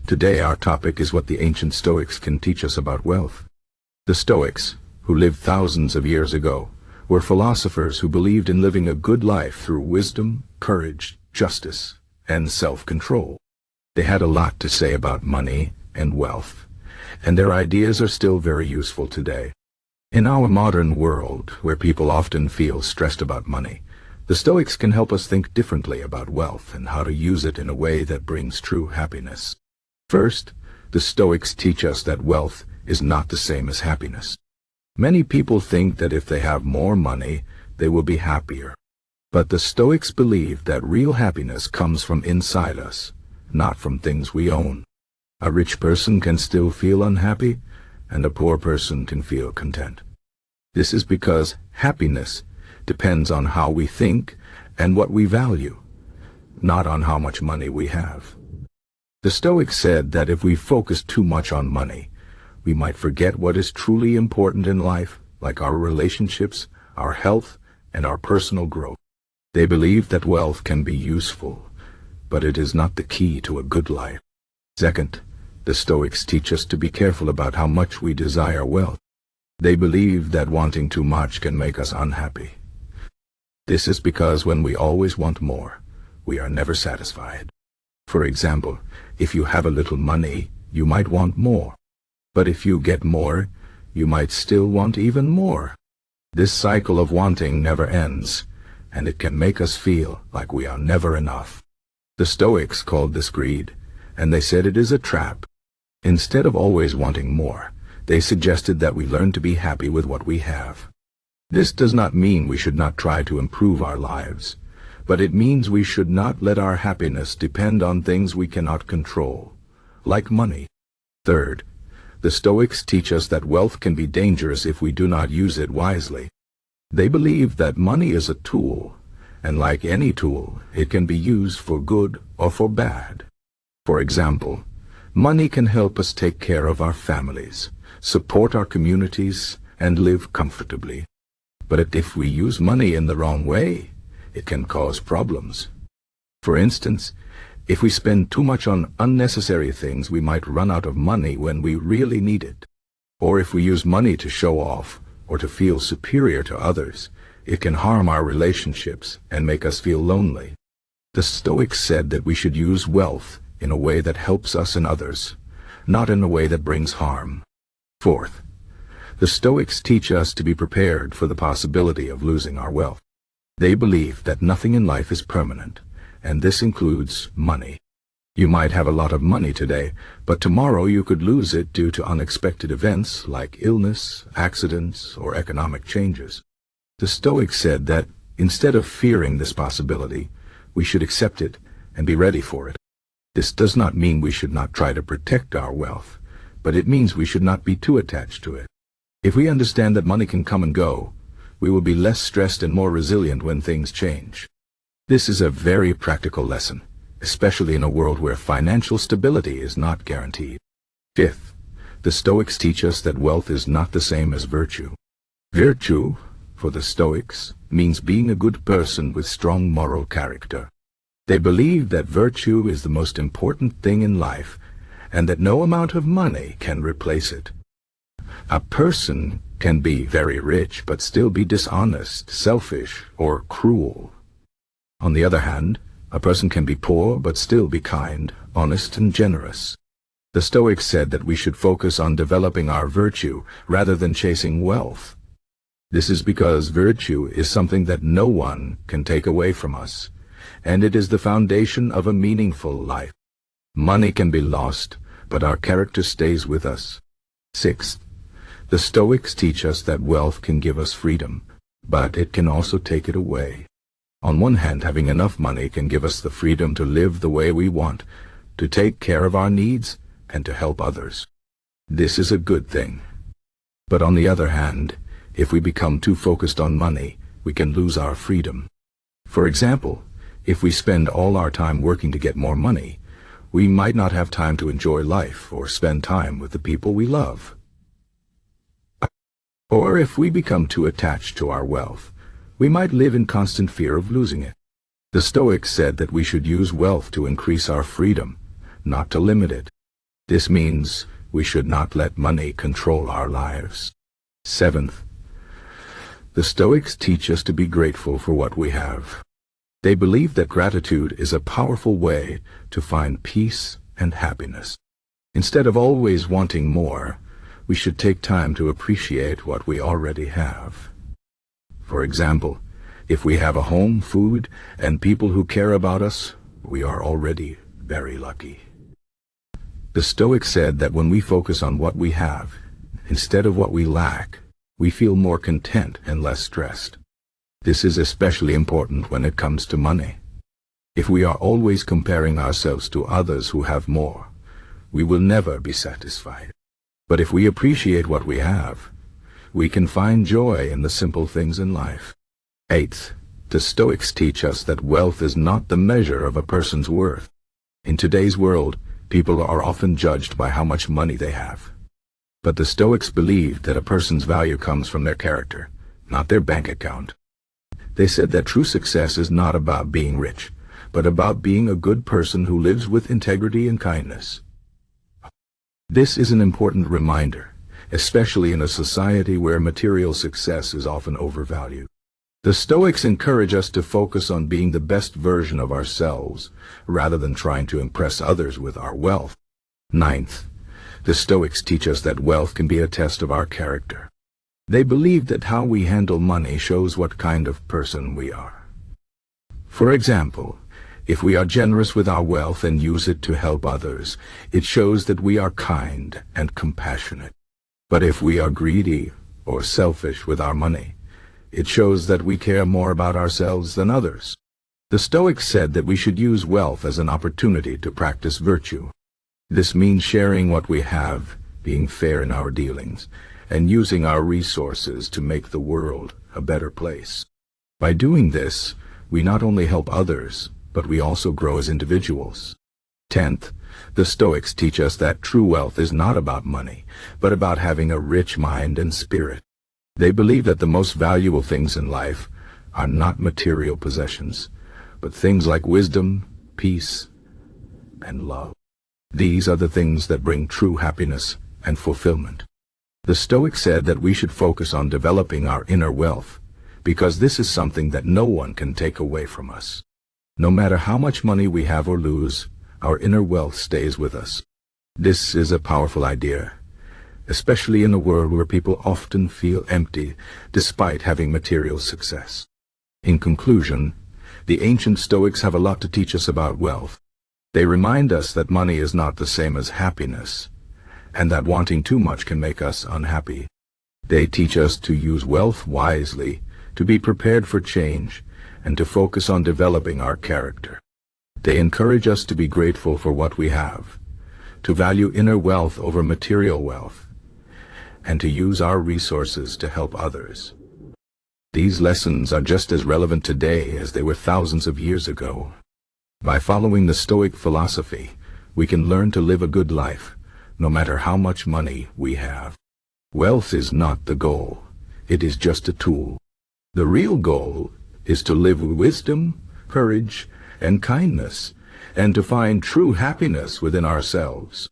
Today our topic is what the ancient Stoics can teach us about wealth. The Stoics, who lived thousands of years ago, were philosophers who believed in living a good life through wisdom, courage, justice, and self-control. They had a lot to say about money and wealth, and their ideas are still very useful today. In our modern world, where people often feel stressed about money, the Stoics can help us think differently about wealth and how to use it in a way that brings true happiness. First, the Stoics teach us that wealth is not the same as happiness. Many people think that if they have more money, they will be happier. But the Stoics believe that real happiness comes from inside us, not from things we own. A rich person can still feel unhappy, and a poor person can feel content. This is because happiness depends on how we think and what we value, not on how much money we have. The Stoics said that if we focus too much on money, we might forget what is truly important in life, like our relationships, our health, and our personal growth. They believe that wealth can be useful, but it is not the key to a good life. Second, the Stoics teach us to be careful about how much we desire wealth. They believe that wanting too much can make us unhappy. This is because when we always want more, we are never satisfied. For example, if you have a little money, you might want more. But if you get more, you might still want even more. This cycle of wanting never ends, and it can make us feel like we are never enough. The Stoics called this greed, and they said it is a trap. Instead of always wanting more, they suggested that we learn to be happy with what we have. This does not mean we should not try to improve our lives, but it means we should not let our happiness depend on things we cannot control, like money. Third, the Stoics teach us that wealth can be dangerous if we do not use it wisely. They believe that money is a tool, and like any tool, it can be used for good or for bad. For example, money can help us take care of our families, support our communities, and live comfortably. But if we use money in the wrong way, it can cause problems. For instance, if we spend too much on unnecessary things, we might run out of money when we really need it. Or if we use money to show off or to feel superior to others, it can harm our relationships and make us feel lonely. The Stoics said that we should use wealth in a way that helps us and others, not in a way that brings harm. Fourth, the Stoics teach us to be prepared for the possibility of losing our wealth. They believe that nothing in life is permanent, and this includes money. You might have a lot of money today, but tomorrow you could lose it due to unexpected events like illness, accidents, or economic changes. The Stoics said that instead of fearing this possibility, we should accept it and be ready for it. This does not mean we should not try to protect our wealth, but it means we should not be too attached to it. If we understand that money can come and go, we will be less stressed and more resilient when things change. This is a very practical lesson, especially in a world where financial stability is not guaranteed. Fifth, the Stoics teach us that wealth is not the same as virtue. Virtue, for the Stoics, means being a good person with strong moral character. They believe that virtue is the most important thing in life, and that no amount of money can replace it. A person can be very rich but still be dishonest, selfish, or cruel. On the other hand, a person can be poor but still be kind, honest, and generous. The Stoics said that we should focus on developing our virtue rather than chasing wealth. This is because virtue is something that no one can take away from us, and it is the foundation of a meaningful life. Money can be lost, but our character stays with us. Sixth, the Stoics teach us that wealth can give us freedom, but it can also take it away. On one hand, having enough money can give us the freedom to live the way we want, to take care of our needs, and to help others. This is a good thing. But on the other hand, if we become too focused on money, we can lose our freedom. For example, if we spend all our time working to get more money, we might not have time to enjoy life or spend time with the people we love. Or if we become too attached to our wealth, we might live in constant fear of losing it. The Stoics said that we should use wealth to increase our freedom, not to limit it. This means we should not let money control our lives. Seventh, the Stoics teach us to be grateful for what we have. They believe that gratitude is a powerful way to find peace and happiness. Instead of always wanting more, we should take time to appreciate what we already have. For example, if we have a home, food, and people who care about us, we are already very lucky. The Stoics said that when we focus on what we have, instead of what we lack, we feel more content and less stressed. This is especially important when it comes to money. If we are always comparing ourselves to others who have more, we will never be satisfied. But if we appreciate what we have, we can find joy in the simple things in life. Eighth, the Stoics teach us that wealth is not the measure of a person's worth. In today's world, people are often judged by how much money they have. But the Stoics believed that a person's value comes from their character, not their bank account. They said that true success is not about being rich, but about being a good person who lives with integrity and kindness. This is an important reminder, especially in a society where material success is often overvalued. The Stoics encourage us to focus on being the best version of ourselves, rather than trying to impress others with our wealth. Ninth, the Stoics teach us that wealth can be a test of our character. They believe that how we handle money shows what kind of person we are. For example, if we are generous with our wealth and use it to help others, it shows that we are kind and compassionate. But if we are greedy or selfish with our money, it shows that we care more about ourselves than others. The Stoics said that we should use wealth as an opportunity to practice virtue. This means sharing what we have, being fair in our dealings, and using our resources to make the world a better place. By doing this, we not only help others, but we also grow as individuals. Tenth, the Stoics teach us that true wealth is not about money, but about having a rich mind and spirit. They believe that the most valuable things in life are not material possessions, but things like wisdom, peace, and love. These are the things that bring true happiness and fulfillment. The Stoics said that we should focus on developing our inner wealth, because this is something that no one can take away from us. No matter how much money we have or lose, our inner wealth stays with us. This is a powerful idea, especially in a world where people often feel empty despite having material success. In conclusion, the ancient Stoics have a lot to teach us about wealth. They remind us that money is not the same as happiness, and that wanting too much can make us unhappy. They teach us to use wealth wisely, to be prepared for change, and to focus on developing our character. They encourage us to be grateful for what we have, to value inner wealth over material wealth, and to use our resources to help others. These lessons are just as relevant today as they were thousands of years ago. By following the Stoic philosophy, we can learn to live a good life, no matter how much money we have. Wealth is not the goal, it is just a tool. The real goal is to live with wisdom, courage, and kindness, and to find true happiness within ourselves.